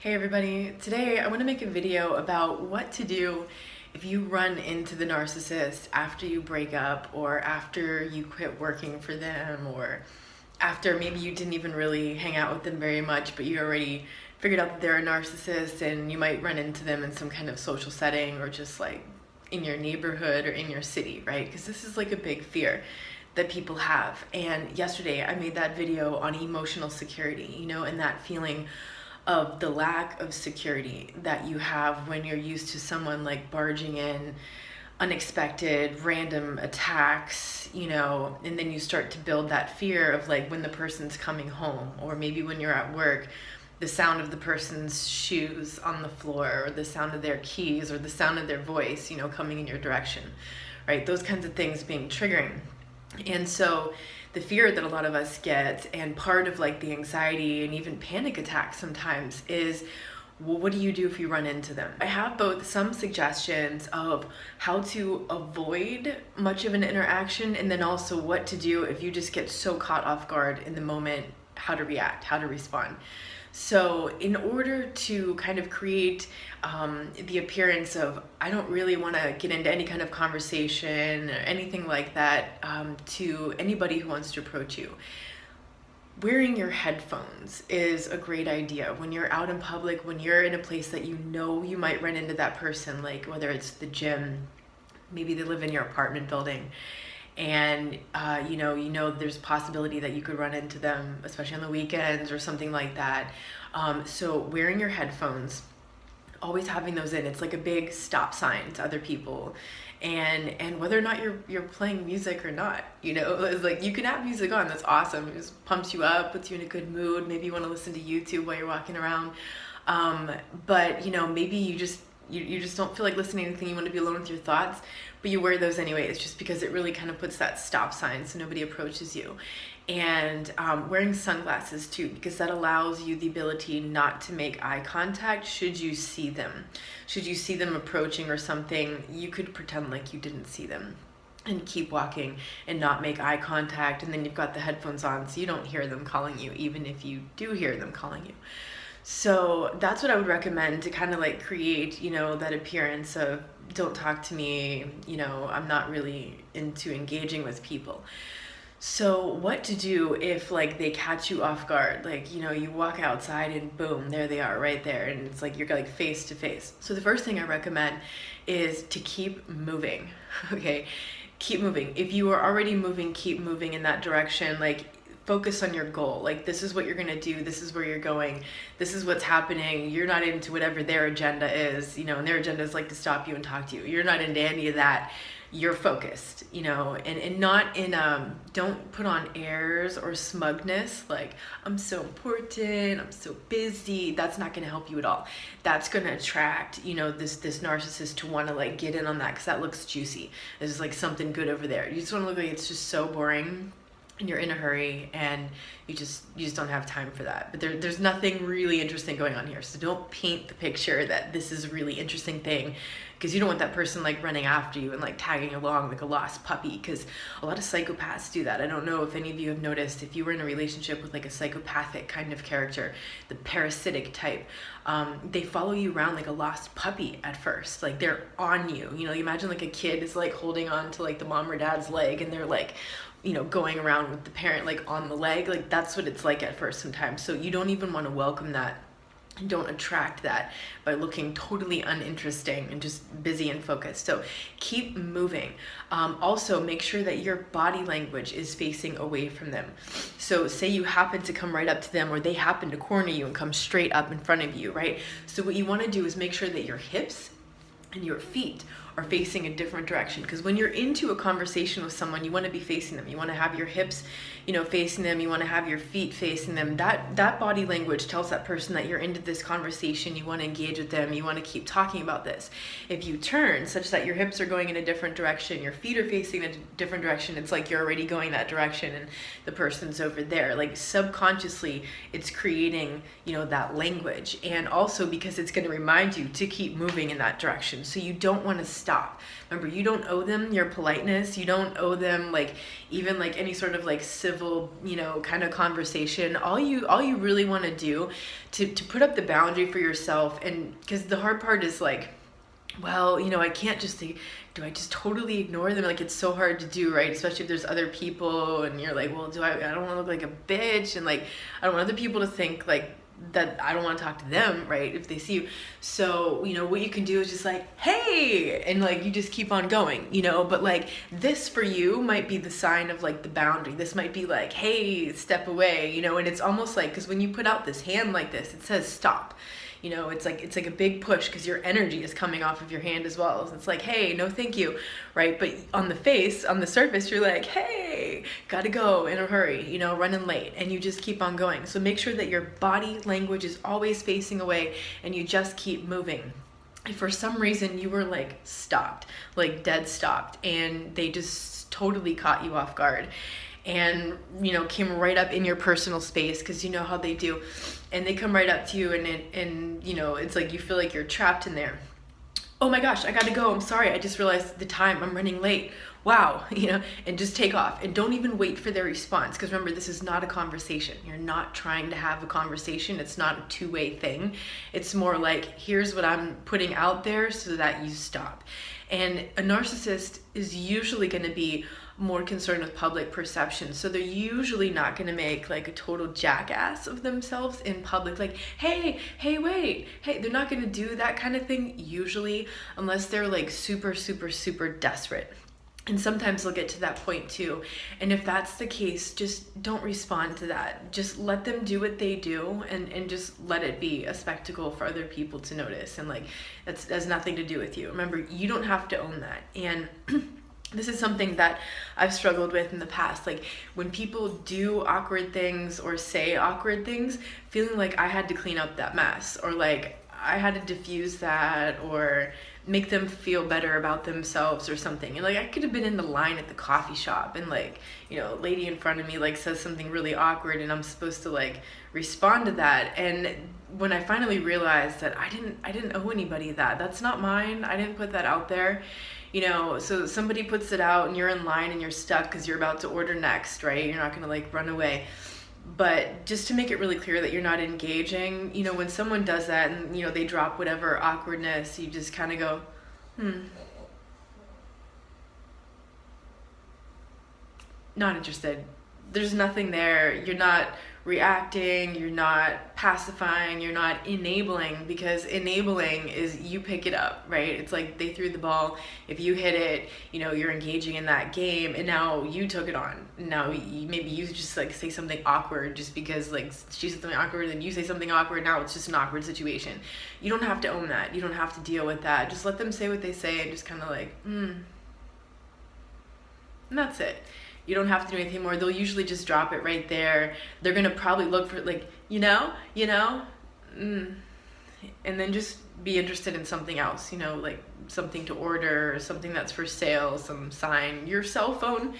Hey everybody, today I want to make a video about what to do if you run into the narcissist after you break up or after you quit working for them or after maybe you didn't even really hang out with them very much but you already figured out that they're a narcissist and you might run into them in some kind of social setting or just like in your neighborhood or in your city, right? Because this is like a big fear that people have. And yesterday I made that video on emotional security, and that feeling of the lack of security that you have when you're used to someone like barging in, unexpected, random attacks, and then you start to build that fear of like when the person's coming home, or maybe when you're at work, the sound of the person's shoes on the floor, or the sound of their keys, or the sound of their voice, coming in your direction, right? Those kinds of things being triggering. And so the fear that a lot of us get, and part of like the anxiety and even panic attacks sometimes, is, well, what do you do if you run into them? I have both some suggestions of how to avoid much of an interaction, and then also what to do if you just get so caught off guard in the moment, how to react, how to respond. So in order to kind of create the appearance of, I don't really want to get into any kind of conversation or anything like that to anybody who wants to approach you, wearing your headphones is a great idea when you're out in public, when you're in a place that you might run into that person, like whether it's the gym, maybe they live in your apartment building, and there's a possibility that you could run into them, especially on the weekends or something like that. So wearing your headphones, always having those in, it's like a big stop sign to other people. And whether or not you're playing music or not, it's like you can have music on, that's awesome. It just pumps you up, puts you in a good mood. Maybe you want to listen to YouTube while you're walking around. But maybe you just don't feel like listening to anything, you want to be alone with your thoughts, but you wear those anyways, just because it really kind of puts that stop sign so nobody approaches you. And wearing sunglasses too, because that allows you the ability not to make eye contact should you see them. Should you see them approaching or something, you could pretend like you didn't see them and keep walking and not make eye contact, and then you've got the headphones on so you don't hear them calling you, even if you do hear them calling you. So that's what I would recommend to kind of like create, that appearance of don't talk to me, I'm not really into engaging with people. So what to do if like they catch you off guard, like, you walk outside and boom, there they are right there. And it's like, you're like face to face. So the first thing I recommend is to keep moving. Okay. Keep moving. If you are already moving, keep moving in that direction. Like, focus on your goal. Like, this is what you're going to do. This is where you're going. This is what's happening. You're not into whatever their agenda is, and their agenda is like to stop you and talk to you. You're not into any of that. You're focused, and not in, don't put on airs or smugness. Like, I'm so important, I'm so busy. That's not going to help you at all. That's going to attract, this narcissist to want to like get in on that, because that looks juicy. There's like something good over there. You just want to look like it's just so boring and you're in a hurry and you just don't have time for that. But there's nothing really interesting going on here. So don't paint the picture that this is a really interesting thing, because you don't want that person like running after you and like tagging along like a lost puppy, because a lot of psychopaths do that. I don't know if any of you have noticed, if you were in a relationship with like a psychopathic kind of character, the parasitic type, they follow you around like a lost puppy at first. Like, they're on you. You imagine like a kid is like holding on to like the mom or dad's leg, and they're like, going around with the parent like on the leg. Like, that's what it's like at first sometimes. So you don't even want to welcome that. Don't attract that by looking totally uninteresting and just busy and focused. So keep moving. Also, make sure that your body language is facing away from them. So say you happen to come right up to them, or they happen to corner you and come straight up in front of you, right? So what you want to do is make sure that your hips and your feet are facing a different direction, because when you're into a conversation with someone, you want to be facing them. You want to have your hips, facing them. You want to have your feet facing them. That body language tells that person that you're into this conversation. You want to engage with them. You want to keep talking about this. If you turn such that your hips are going in a different direction, your feet are facing a different direction, it's like you're already going that direction and the person's over there. Like, subconsciously, it's creating, that language. And also because it's going to remind you to keep moving in that direction. So you don't want to stop. Remember, you don't owe them your politeness. You don't owe them like even like any sort of like civil, you know, kind of conversation. All you really want to do to put up the boundary for yourself, and because the hard part is like, well, you know, I can't just think, do I just totally ignore them? Like, it's so hard to do, right? Especially if there's other people and you're like, well, I don't want to look like a bitch, and like, I don't want other people to think like that I don't want to talk to them, right? If they see you. So, you know, what you can do is just like, hey, and like, you just keep on going, you know, but like this for you might be the sign of like the boundary. This might be like, hey, step away, you know, and it's almost like, because when you put out this hand like this, it says stop. You know, it's like a big push because your energy is coming off of your hand as well. So it's like, hey, no thank you, right? But on the surface, you're like, hey, gotta go in a hurry, you know, running late, and you just keep on going. So make sure that your body language is always facing away and you just keep moving. If for some reason you were like stopped, like dead stopped, and they just totally caught you off guard, and you know, came right up in your personal space, because you know how they do, and they come right up to you, and you know, it's like you feel like you're trapped in there. Oh my gosh, I gotta go, I'm sorry, I just realized the time, I'm running late, wow, you know, and just take off, and don't even wait for their response, because remember, this is not a conversation. You're not trying to have a conversation. It's not a two-way thing. It's more like, here's what I'm putting out there so that you stop. And a narcissist is usually going to be more concerned with public perception. So they're usually not going to make like a total jackass of themselves in public. Like, hey, wait, hey, they're not going to do that kind of thing usually, unless they're like super, super, super desperate. And sometimes they'll get to that point too. And if that's the case, just don't respond to that. Just let them do what they do, and just let it be a spectacle for other people to notice. And like, that has nothing to do with you. Remember, you don't have to own that. And this is something that I've struggled with in the past. Like, when people do awkward things or say awkward things, feeling like I had to clean up that mess, or like I had to diffuse that, or make them feel better about themselves or something. And like, I could have been in the line at the coffee shop, and like, you know, a lady in front of me like says something really awkward, and I'm supposed to like respond to that. And when I finally realized that I didn't owe anybody that. That's not mine. I didn't put that out there. You know, so somebody puts it out and you're in line and you're stuck because you're about to order next, right? You're not gonna like run away. But just to make it really clear that you're not engaging, you know, when someone does that and, you know, they drop whatever awkwardness, you just kind of go, not interested. There's nothing there. You're not reacting, you're not pacifying, you're not enabling, because enabling is you pick it up, right? It's like they threw the ball. If you hit it, you know, you're engaging in that game, and now you took it on. Now maybe you just like say something awkward just because like she said something awkward and you say something awkward. Now it's just an awkward situation. You don't have to own that. You don't have to deal with that. Just let them say what they say, and just kind of like, and that's it. You don't have to do anything more. They'll usually just drop it right there. They're gonna probably look for like, you know, and then just be interested in something else, you know, like something to order, or something that's for sale, some sign, your cell phone,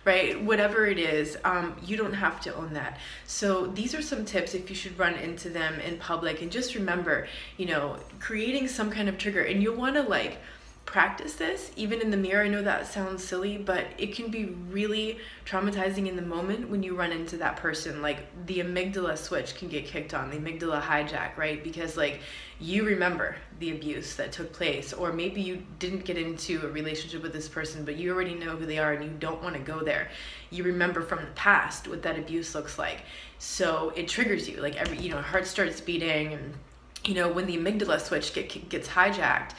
right? Whatever it is, you don't have to own that. So these are some tips if you should run into them in public. And just remember, you know, creating some kind of trigger, and you'll want to like practice this even in the mirror. I know that sounds silly, but it can be really traumatizing in the moment when you run into that person. Like, the amygdala switch can get kicked on, the amygdala hijack, right? Because like, you remember the abuse that took place, or maybe you didn't get into a relationship with this person, but you already know who they are and you don't want to go there. You remember from the past what that abuse looks like, so it triggers you. Like, every, you know, heart starts beating, and you know, when the amygdala switch gets hijacked,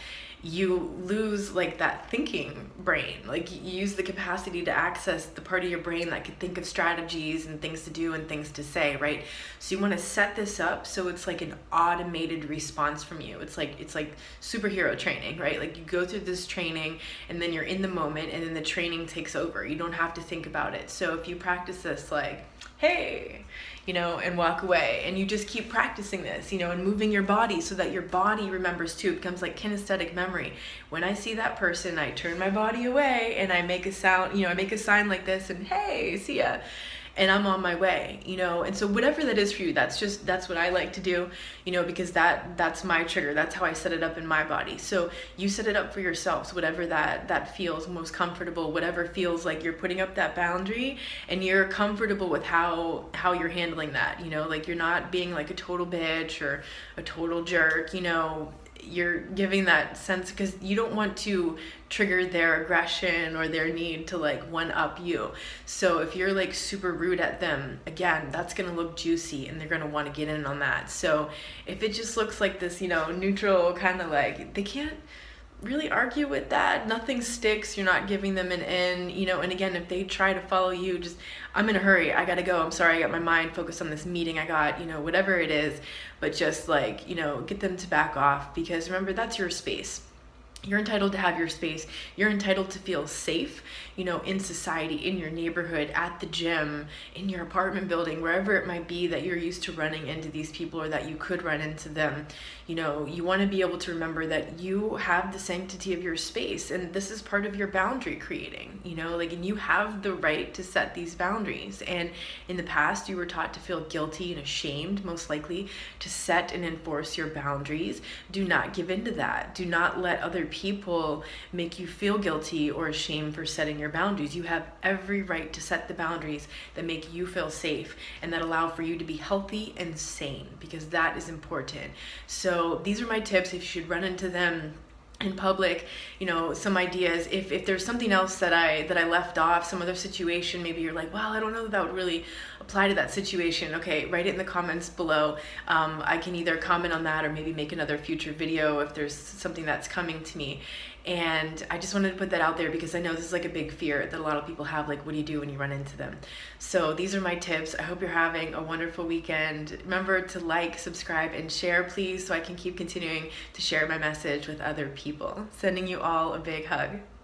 you lose like that thinking brain. Like, you use the capacity to access the part of your brain that could think of strategies and things to do and things to say, right? So you want to set this up so it's like an automated response from you. It's like superhero training, right? Like, you go through this training and then you're in the moment, and then the training takes over. You don't have to think about it. So if you practice this, like, hey, you know, and walk away, and you just keep practicing this, you know, and moving your body so that your body remembers too. It becomes like kinesthetic memory. When I see that person, I turn my body away and I make a sound, you know, I make a sign like this, and hey, see ya. and I'm on my way, you know. And so whatever that is for you, that's what I like to do, you know, because that's my trigger. That's how I set it up in my body. So you set it up for yourselves, whatever that feels most comfortable, whatever feels like you're putting up that boundary and you're comfortable with how you're handling that, you know, like you're not being like a total bitch or a total jerk, you know. You're giving that sense because you don't want to trigger their aggression or their need to like one up you. So if you're like super rude at them, again, that's gonna look juicy and they're gonna want to get in on that. So if it just looks like this, you know, neutral kind of like, they can't really argue with that, nothing sticks, you're not giving them an in, you know. And again, if they try to follow you, just, I'm in a hurry, I gotta go, I'm sorry, I got my mind focused on this meeting I got, you know, whatever it is. But just like, you know, get them to back off, because remember, that's your space. You're entitled to have your space. You're entitled to feel safe, you know, in society, in your neighborhood, at the gym, in your apartment building, wherever it might be that you're used to running into these people or that you could run into them. You know, you want to be able to remember that you have the sanctity of your space, and this is part of your boundary creating, you know, like, and you have the right to set these boundaries. And in the past, you were taught to feel guilty and ashamed, most likely, to set and enforce your boundaries. Do not give in to that. Do not let other people make you feel guilty or ashamed for setting your boundaries. You have every right to set the boundaries that make you feel safe and that allow for you to be healthy and sane, because that is important. So these are my tips if you should run into them in public, you know, some ideas. If there's something else that I left off, some other situation, maybe you're like, well, I don't know that would really apply to that situation. Okay, write it in the comments below. I can either comment on that or maybe make another future video if there's something that's coming to me. And I just wanted to put that out there because I know this is like a big fear that a lot of people have, like, what do you do when you run into them? So these are my tips. I hope you're having a wonderful weekend. Remember to like, subscribe, and share, please, so I can keep continuing to share my message with other people. Sending you all a big hug.